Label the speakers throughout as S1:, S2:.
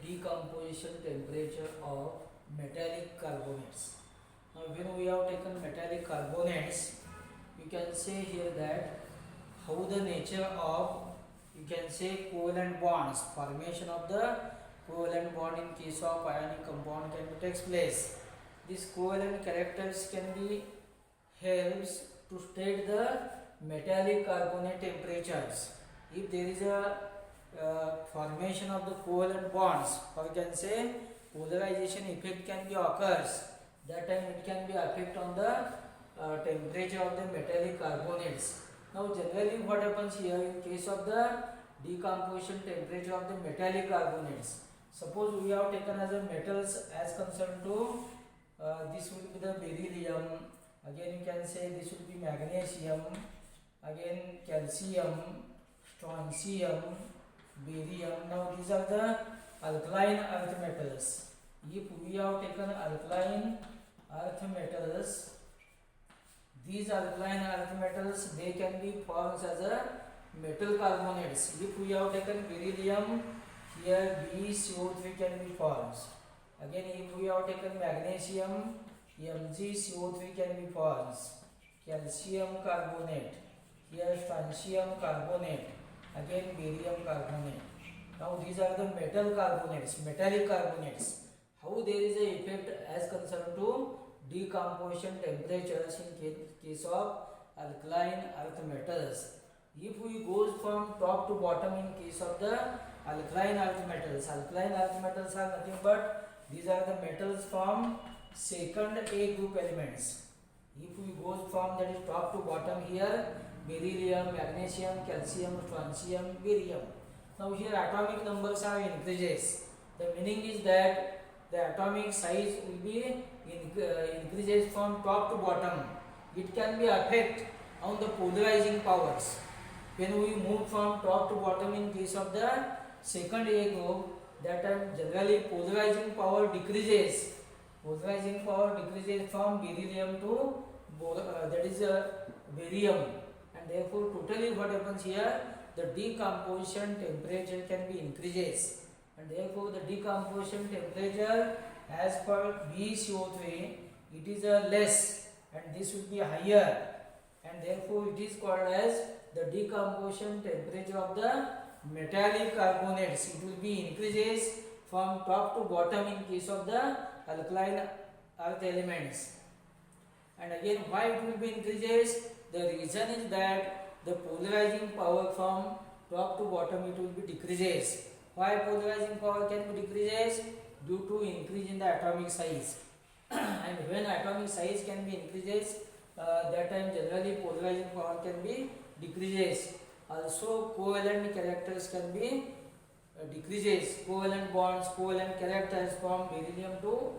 S1: decomposition temperature of metallic carbonates. Now when we have taken metallic carbonates, you can say here that how the nature of, you can say, covalent bonds, formation of the covalent bond in case of ionic compound can be takes place. These covalent characters can be helps to state the metallic carbonate temperatures. If there is a formation of the covalent bonds, or you can say polarization effect can be occurs, that time it can be affect on the temperature of the metallic carbonates. Now generally what happens here in case of the decomposition temperature of the metallic carbonates, suppose we have taken as a metals as concerned to this will be the beryllium, again you can say this will be magnesium, again calcium, strontium, barium. Now these are the alkaline earth metals. If we have taken alkaline earth metals, these alkaline earth metals, they can be formed as a metal carbonates. If we have taken beryllium, here BeCO3 can be formed. Again, if we have taken magnesium, MgCO3 can be formed. Calcium carbonate, here strontium carbonate, again barium carbonate. Now these are the metal carbonates, metallic carbonates. How there is a effect as concerned to decomposition temperatures in case of alkaline earth metals. If we goes from top to bottom in case of the alkaline earth metals are nothing but these are the metals from second A group elements. If we goes from that is top to bottom here, beryllium, magnesium, calcium, strontium, barium. Now here atomic numbers are increases. The meaning is that the atomic size will be increases from top to bottom. It can be affect on the polarizing powers. When we move from top to bottom in case of the second A group, that time generally polarizing power decreases. Polarizing power decreases from beryllium to that is barium, and therefore totally what happens here, the decomposition temperature can be increases, and therefore the decomposition temperature as per BeCO3 it is less and this will be higher, and therefore it is called as the decomposition temperature of the metallic carbonates. It will be increases from top to bottom in case of the alkaline earth elements. And again, why it will be increases? The reason is that the polarizing power from top to bottom it will be decreases. Why polarizing power can be decreases? Due to increase in the atomic size. And when atomic size can be increases, that time generally polarizing power can be decreases. Also covalent characters can be decreases. Covalent bonds, covalent characters from beryllium to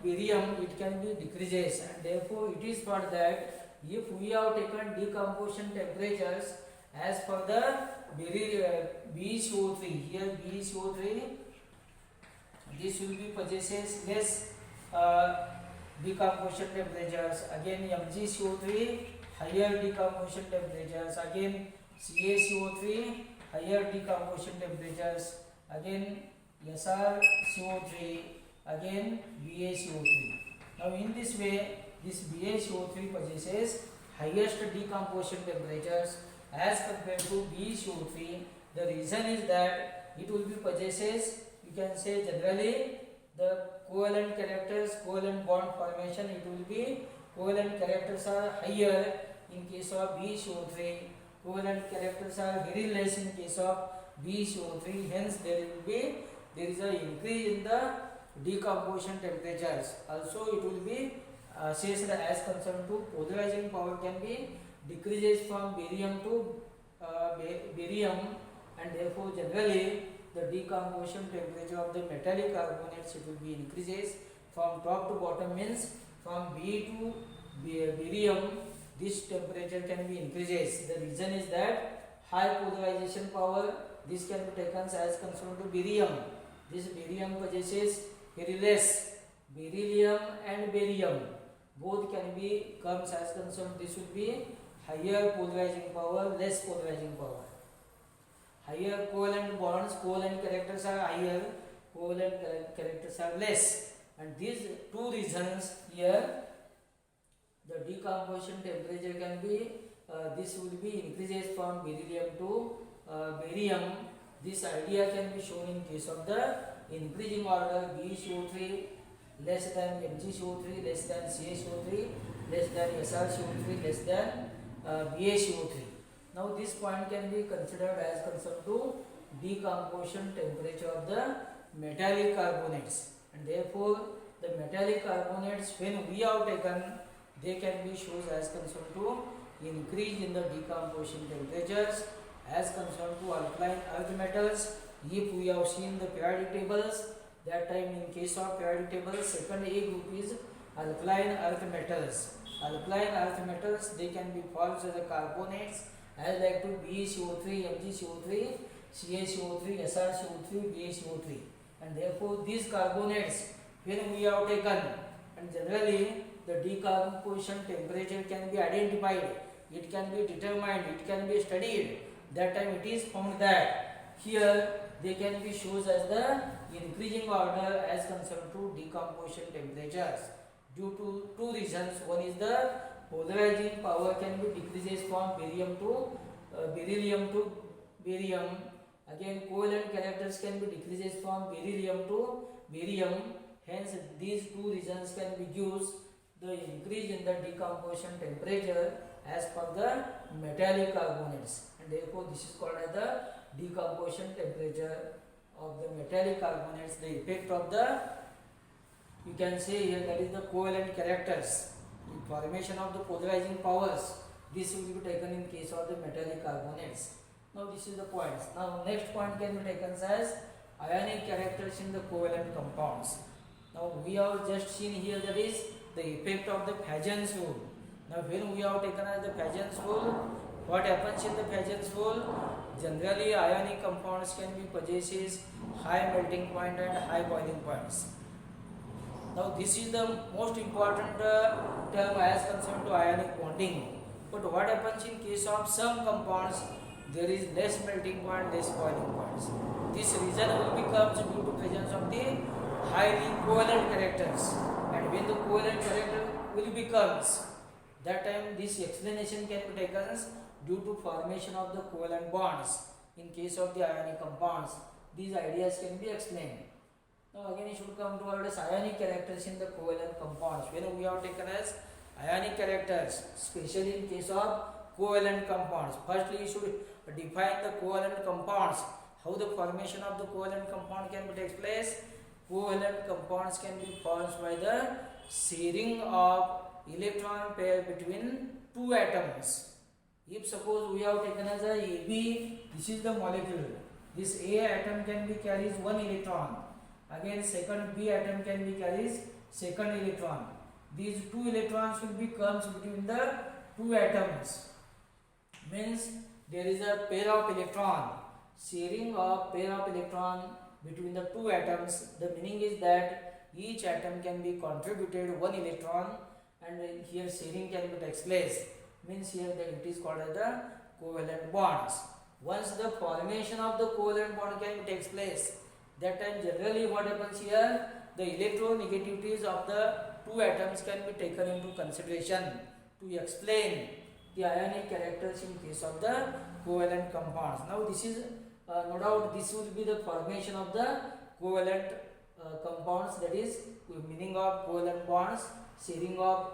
S1: barium it can be decreases, and therefore it is thought that if we have taken decomposition temperatures as per the BeCO3, here BeCO3 this will be possesses less decomposition temperatures, again MgCO3 higher decomposition temperatures, again CaCO3 higher decomposition temperatures, again SrCO3, again BaCO3. Now in this way this BaCO3 possesses highest decomposition temperatures as compared to BeCO3. The reason is that it will be possesses, you can say generally the covalent characters, covalent bond formation, it will be covalent characters are higher in case of BeCO3, covalent characters are very less in case of BeCO3, hence there is a increase in the decomposition temperatures. Also it will be assessed as concerned to polarizing power can be decreases from barium to barium, and therefore generally the decomposition temperature of the metallic carbonates it will be increases from top to bottom, means from B to barium this temperature can be increases. The reason is that high polarization power this can be taken as concerned to barium. This barium possesses very less. Beryllium and barium both can be comes as concerned, this will be higher polarizing power, less polarizing power. higher covalent bonds, covalent characters are higher, covalent characters are less. And these two reasons here, the decomposition temperature can be, this will be increases from beryllium to barium. This idea can be shown in case of the increasing order BeCO3 less than MgCO3 less than CaCO3 less than SrCO3 less than BaCO3. Now this point can be considered as concerned to decomposition temperature of the metallic carbonates, and therefore the metallic carbonates, when we have taken, they can be shown as concerned to increase in the decomposition temperatures. As concerned to alkaline earth metals, if we have seen the periodic tables, that time in case of periodic tables, second A group is alkaline earth metals. Alkaline earth metals, they can be formed as the carbonates as like to BeCO3, MgCO3, CaCO3, SrCO3, BaCO3, and therefore these carbonates, when we have taken, and generally the decomposition temperature can be identified, it can be determined, it can be studied. That time it is found that here they can be shown as the increasing order as concerned to decomposition temperatures due to two reasons. One is the polarizing power can be decreases from beryllium to barium. Again, covalent characters can be decreases from beryllium to barium. Hence, these two reasons can be used the increase in the decomposition temperature as per the metallic carbonates, and therefore this is called as the decomposition temperature of the metallic carbonates. The effect of the, you can say here, that is the covalent characters, the formation of the polarizing powers. This will be taken in case of the metallic carbonates. Now this is the points. Now next point can be taken as ionic characters in the covalent compounds. Now we have just seen here, that is the effect of the Paget's rule. Now when we have taken as the Paget's rule, what happens in the Paget's rule? Generally ionic compounds can be possesses high melting point and high boiling points. Now this is the most important term as concerned to ionic bonding. But what happens in case of some compounds, there is less melting point, less boiling points. This reason will become due to presence of the highly covalent characters, and when the covalent character will becomes, that time this explanation can be taken due to formation of the covalent bonds. In case of the ionic compounds, these ideas can be explained. Now again it should come towards ionic characters in the covalent compounds. When we have taken as ionic characters, especially in case of covalent compounds, firstly you should define the covalent compounds. How the formation of the covalent compound can be takes place? Covalent compounds can be formed by the sharing of electron pair between two atoms. If suppose we have taken as a AB, this is the molecule. This A atom can be carries one electron. Again second B atom can be carries second electron. These two electrons will be comes between the two atoms. Means there is a pair of electron, sharing of pair of electron between the two atoms. The meaning is that each atom can be contributed one electron, and here sharing can be takes place. Means here that it is called as the covalent bonds. Once the formation of the covalent bond can be takes place, that time generally what happens here, the electronegativities of the two atoms can be taken into consideration to explain the ionic characters in case of the covalent compounds. Now this is no doubt this will be the formation of the covalent compounds, that is meaning of covalent bonds, sharing of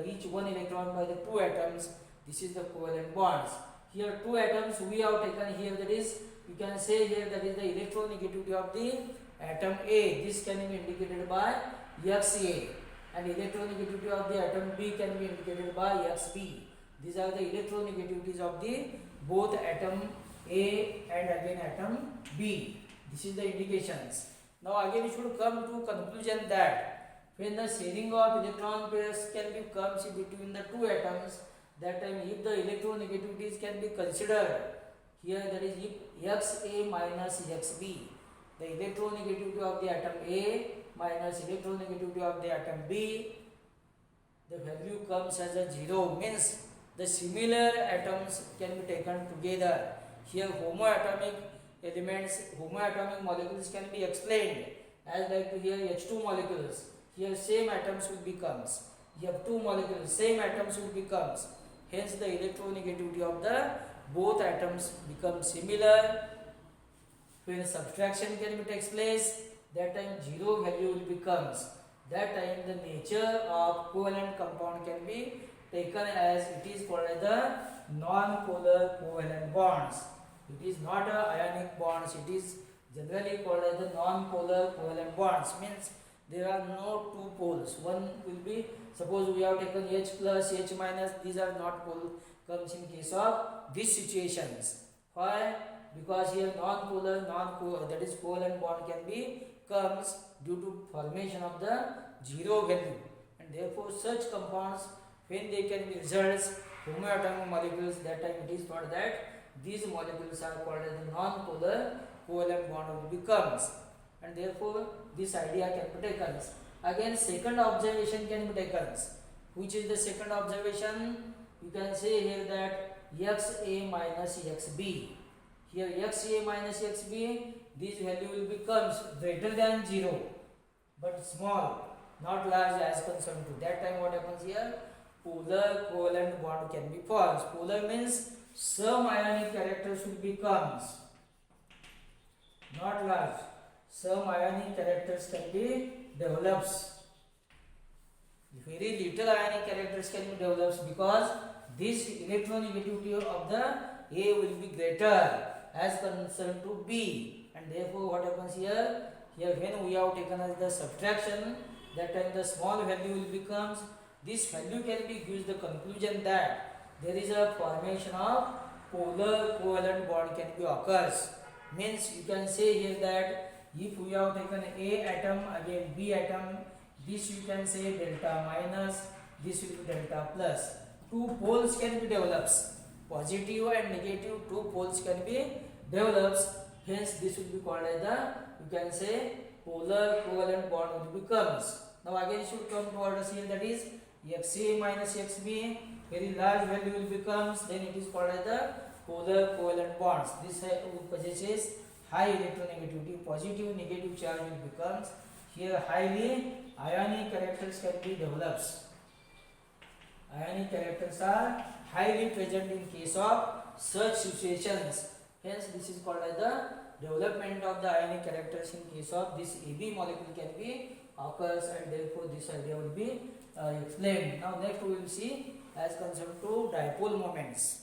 S1: each one electron by the two atoms. This is the covalent bonds. Here two atoms we have taken here, that is you can say here that is the electronegativity of the atom A. This can be indicated by Xa, and electronegativity of the atom B can be indicated by Xb. These are the electronegativities of the both atom A and again atom B. This is the indications. Now again you should come to conclusion that when the sharing of electron pairs can be comes between the two atoms, that time if the electronegativities can be considered here, that is if Xa minus Xb, the electronegativity of the atom A minus electronegativity of the atom B, the value comes as a 0, means the similar atoms can be taken together. Here homoatomic elements, homoatomic molecules can be explained as like here H2 molecules. Here same atoms will becomes. You have two molecules, same atoms will becomes. Hence the electronegativity of the both atoms become similar. When subtraction can be takes place, that time zero value will becomes. That time the nature of covalent compound can be taken as it is called as the non-polar covalent bonds. It is not a ionic bonds. It is generally called as the non-polar covalent bonds. Means there are no two poles. One will be, suppose we have taken H plus, H minus. These are not pole comes in case of these situations. Why? Because here non-polar, that is covalent bond can be comes due to formation of the zero value, and therefore such compounds when they can be results homoatomic molecules, that time it is thought that these molecules are called as the non-polar covalent bond will becomes, and therefore this idea can be taken. Again second observation can be taken. Which is the second observation? You can say here that Xa minus Xb. Here Xa minus Xb, this value will becomes greater than 0 but small, not large as concerned to. That time what happens here? Polar covalent bond can be formed. Polar means some ionic characters will becomes, not large. Some ionic characters can be develops. Very little ionic characters can be developed because this electronegativity of the A will be greater as concerned to B, and therefore what happens here? Here when we have taken as the subtraction, that time the small value will becomes. This value can be gives the conclusion that there is a formation of polar covalent bond can be occurs. Means you can say here that if we have taken A atom again B atom, this you can say delta minus, this will be delta plus. Two poles can be developed. Positive and negative two poles can be developed. Hence this will be called as the, you can say, polar covalent bond will becomes. Now again should come toward us here, that is Xa minus Xb, very large value will becomes, then it is called as the polar covalent bonds. This possesses high electronegativity, positive negative charge will becomes. Here highly ionic characters can be developed. Ionic characters are highly present in case of such situations. Hence this is called as the development of the ionic characters in case of this AB molecule can be occurs, and therefore this idea will be explained. Now next we will see as concerned to dipole moments.